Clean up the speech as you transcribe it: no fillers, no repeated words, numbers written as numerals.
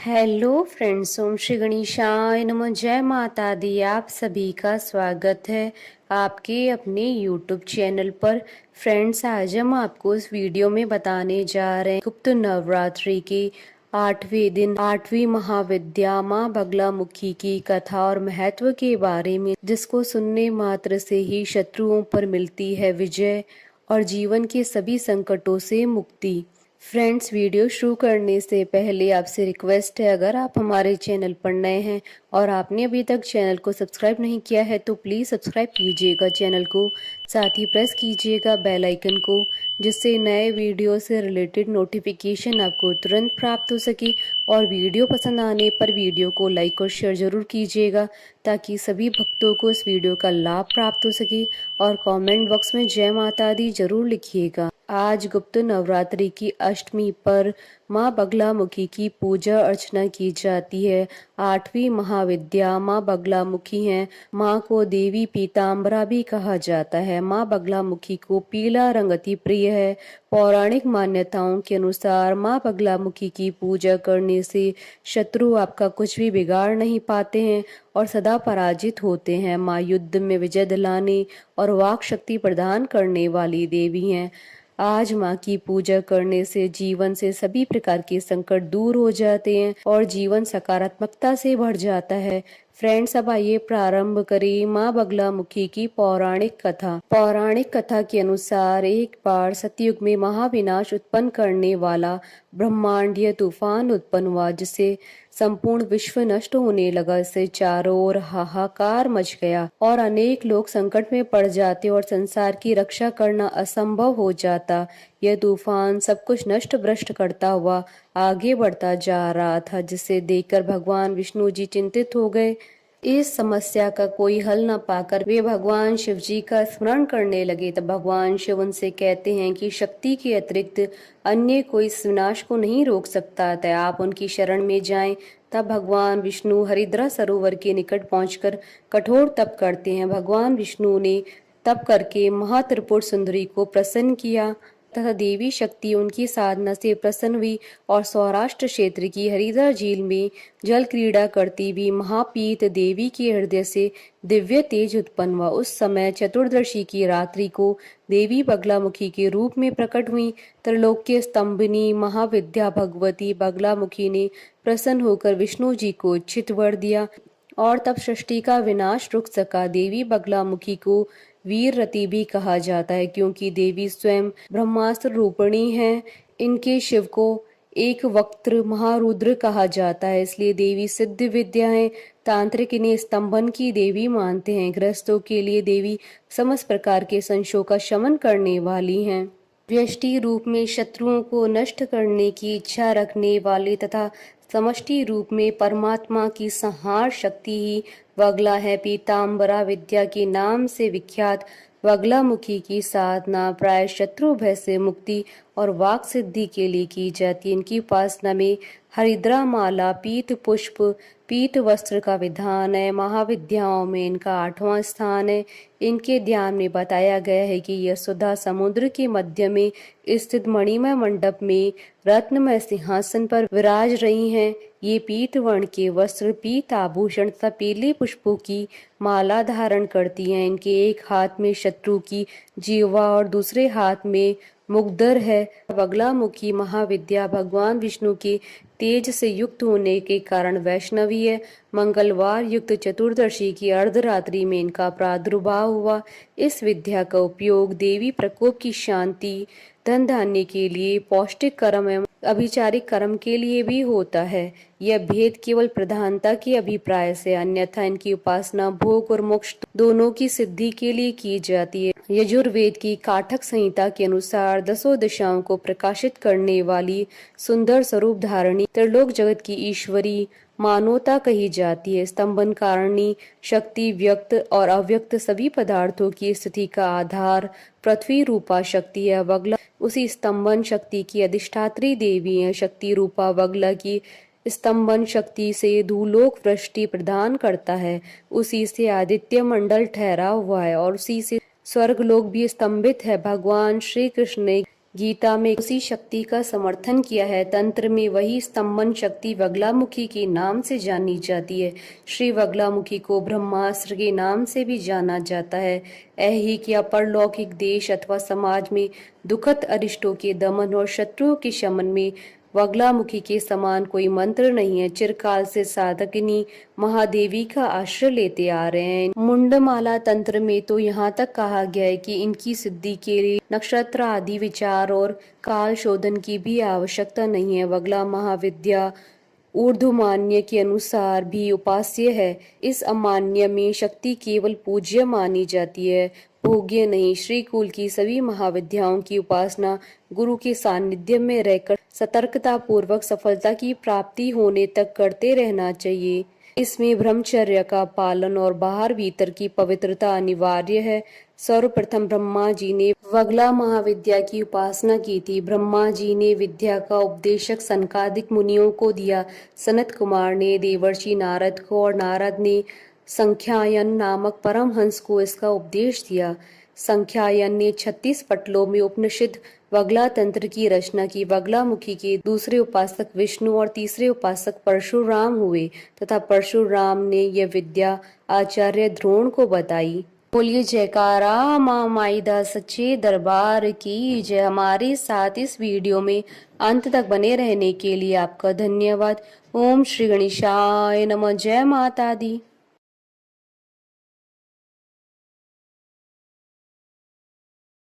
Hello friends, ओम श्री गणेशाय नमः। जय माता दी। आप सभी का स्वागत है आपके अपने यूट्यूब चैनल पर। फ्रेंड्स, आज हम आपको इस वीडियो में बताने जा रहे हैं गुप्त नवरात्रि के 8वें दिन 8वीं महाविद्या माँ बगलामुखी की कथा और महत्व के बारे में, जिसको सुनने मात्र से ही शत्रुओं पर मिलती है विजय और जीवन के सभी संकटों से मुक्ति। फ्रेंड्स, वीडियो शुरू करने से पहले आपसे रिक्वेस्ट है, अगर आप हमारे चैनल पर नए हैं और आपने अभी तक चैनल को सब्सक्राइब नहीं किया है तो प्लीज़ सब्सक्राइब कीजिएगा चैनल को। साथ ही प्रेस कीजिएगा बेल आइकन को, जिससे नए वीडियो से रिलेटेड नोटिफिकेशन आपको तुरंत प्राप्त हो सके। और वीडियो पसंद आने पर वीडियो को लाइक और शेयर जरूर कीजिएगा, ताकि सभी भक्तों को इस वीडियो का लाभ प्राप्त हो सके। और कमेंट बॉक्स में जय माता दी जरूर लिखिएगा। आज गुप्त नवरात्रि की अष्टमी पर माँ बगलामुखी की पूजा अर्चना की जाती है। 8वीं महाविद्या माँ बगलामुखी हैं। माँ को देवी पीताम्बरा भी कहा जाता है। माँ बगलामुखी को पीला रंग अति प्रिय है। पौराणिक मान्यताओं के अनुसार माँ बगलामुखी की पूजा करने से शत्रु आपका कुछ भी बिगाड़ नहीं पाते हैं और सदा पराजित होते हैं। माँ युद्ध में विजय दिलाने और वाक शक्ति प्रदान करने वाली देवी हैं। आज माँ की पूजा करने से जीवन से सभी प्रकार के संकट दूर हो जाते हैं और जीवन सकारात्मकता से भर जाता है। फ्रेंड्स, अब आइए प्रारंभ करें माँ बगलामुखी की पौराणिक कथा। पौराणिक कथा के अनुसार एक बार सतयुग में महाविनाश उत्पन्न करने वाला ब्रह्मांडीय तूफान उत्पन्न हुआ, जिससे संपूर्ण विश्व नष्ट होने लगा। इससे चारों ओर हाहाकार मच गया और अनेक लोग संकट में पड़ जाते और संसार की रक्षा करना असंभव हो जाता। यह तूफान सब कुछ नष्ट भ्रष्ट करता हुआ आगे बढ़ता जा रहा था, जिसे देखकर भगवान विष्णु जी चिंतित हो गए। इस समस्या का कोई हल न पाकर वे भगवान शिव जी का स्मरण करने लगे। तब भगवान शिव उनसे कहते हैं कि शक्ति के अतिरिक्त अन्य कोई इस विनाश को नहीं रोक सकता, अतः आप उनकी शरण में जाएं। तब भगवान विष्णु हरिद्रा सरोवर के निकट पहुंचकर कठोर तप करते हैं। भगवान विष्णु ने तप करके महात्रिपुर सुंदरी को प्रसन्न किया तथा देवी शक्ति उनकी साधना से प्रसन्न हुई और सौराष्ट्र क्षेत्र की हरिद्रा झील में जल क्रीड़ा करती हुई महापीत देवी के हृदय से दिव्य तेज उत्पन्न हुआ। उस समय चतुर्दशी की रात्रि को देवी बगलामुखी के रूप में प्रकट हुई। त्रैलोक्य स्तंभनी महाविद्या भगवती बगलामुखी ने प्रसन्न होकर विष्णु जी को उचित वर दिया और तब सृष्टि का विनाश रुक सका। देवी बगलामुखी को वीर रति भी कहा जाता है, क्योंकि देवी स्वयं ब्रह्मास्त्र रूपिणी है। इनके शिव को एक वक्त्र महारुद्र कहा जाता है, इसलिए देवी सिद्ध विद्या है। तांत्रिक इन्हें स्तंभन की देवी मानते हैं। गृहस्थों के लिए देवी समस्त प्रकार के संशयों का शमन करने वाली हैं। व्यष्टि रूप में शत्रुओं को नष्ट करने की इच्छा रखने वाले तथा समष्टि रूप में परमात्मा की संहार शक्ति ही बगला है। पीताम्बरा विद्या के नाम से विख्यात बगलामुखी की साधना प्राय शत्रु भय से मुक्ति और वाक सिद्धि के लिए की जाती है। इनकी उपासना में हरिद्रा माला, पीत पुष्प, पीत वस्त्र का विधान है। महाविद्याओं में इनका 8वां स्थान है। इनके ध्यान में बताया गया है कि यशोदा समुद्र के मध्य में स्थित मणिमय मंडप में रत्नमय सिंहासन पर विराज रही हैं। ये पीत वर्ण के वस्त्र, पीत आभूषण तथा पीले पुष्पों की माला धारण करती हैं। इनके एक हाथ में शत्रु की जीवा और दूसरे हाथ में मुग्धर है। बगलामुखी महाविद्या भगवान विष्णु के तेज से युक्त होने के कारण वैष्णवी है। मंगलवार युक्त चतुर्दशी की अर्धरात्रि में इनका प्रादुर्भाव हुआ। इस विद्या का उपयोग देवी प्रकोप की शांति, धन धान्य के लिए, पौष्टिक कर्म एवं अभिचारिक कर्म के लिए भी होता है। यह भेद केवल प्रधानता के अभिप्राय से, अन्यथा इनकी उपासना भोग और मोक्ष दोनों की सिद्धि के लिए की जाती है। यजुर्वेद की काठक संहिता के अनुसार 10 दिशाओं को प्रकाशित करने वाली सुंदर स्वरूप धारणी त्रिलोक जगत की ईश्वरी मानवता कही जाती है। स्तंभन कारिणी शक्ति व्यक्त और अव्यक्त सभी पदार्थों की स्थिति का आधार पृथ्वी रूपा शक्ति है। बगला उसी स्तंभन शक्ति की अधिष्ठात्री देवी है। शक्ति रूपा बगला की स्तंभन शक्ति से धूलोक वृष्टि प्रदान करता है। उसी से आदित्य मंडल ठहरा हुआ है और उसी से स्वर्गलोक भी स्तंभित है। भगवान श्री कृष्ण ने गीता में उसी शक्ति का समर्थन किया है। तंत्र में वही स्तंभन शक्ति बगलामुखी के नाम से जानी जाती है। श्री बगलामुखी को ब्रह्मास्त्र के नाम से भी जाना जाता है। ऐहिक या परलौकिक देश अथवा समाज में दुखद अरिष्टों के दमन और शत्रुओं के शमन में बगलामुखी के समान कोई मंत्र नहीं है। चिरकाल से साधकनी महादेवी का आश्रय लेते आ रहे हैं। मुंडमाला तंत्र में तो यहाँ तक कहा गया है कि इनकी सिद्धि के लिए नक्षत्र आदि विचार और काल शोधन की भी आवश्यकता नहीं है। बगला महाविद्या ऊर्ध्वमान्य के अनुसार भी उपास्य है। इस अमान्य में शक्ति केवल पूज्य मानी जाती है, भोग्य नहीं। श्री कुल की सभी महाविद्याओं की उपासना गुरु के सानिध्य में रहकर सतर्कता पूर्वक सफलता की प्राप्ति होने तक करते रहना चाहिए। इसमें ब्रह्मचर्य का पालन और बाहर भीतर की पवित्रता अनिवार्य है। सर्वप्रथम ब्रह्मा जी ने बगला महाविद्या की उपासना की थी। ब्रह्मा जी ने विद्या का उपदेशक सनकादिक मुनियों को दिया। सनत कुमार ने देवर्षि नारद को और नारद ने संख्यायन नामक परमहंस को इसका उपदेश दिया। संख्यायन ने 36 पटलों में उपनिषद बगला तंत्र की रचना की। बगलामुखी के दूसरे उपासक विष्णु और तीसरे उपासक परशुराम हुए तथा परशुराम ने यह विद्या आचार्य द्रोण को बताई। बोलिए जयकारा माँ माईदा सच्चे दरबार की जय। हमारे साथ इस वीडियो में अंत तक बने रहने के लिए आपका धन्यवाद। ओम श्री गणेशाय नमः। जय माता दी।